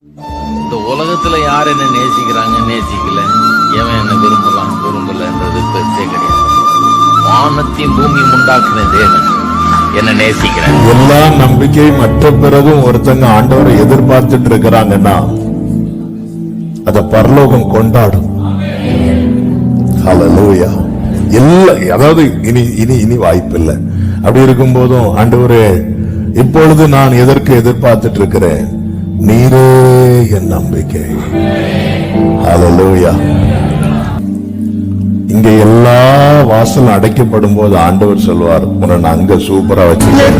இந்த உலகத்துல யார் என்ன நேசிக்கிறாங்க நேசிக்கல, எவன் என்ன விரும்பலாம் விரும்பலன்றது பெருசே கிடையாது. வானத்தையும் பூமி உண்டாக்குன தேவன் என்ன நேசிக்கிறேன். எல்லா நம்பிக்கை மற்ற பிறகும் ஒருத்தங்க ஆண்டவரை எதிர்பார்த்துட்டு இருக்கிறாங்கன்னா அத பரலோகம் கொண்டாடும். ஹல்லேலூயா. அதாவது இனி வாய்ப்பு இல்லை. அப்படி இருக்கும் போதும் ஆண்டவரே இப்பொழுது நான் எதற்கு எதிர்பார்த்துட்டு இருக்கிறேன், நீரே என் நம்பிக்கை. ஹல்லேலூயா. இங்க எல்லா வாசலும் அடைக்கப்படும் போது ஆண்டவர் சொல்வார், உன்னை நான் அங்க சூப்பரா வச்சிருக்கேன்.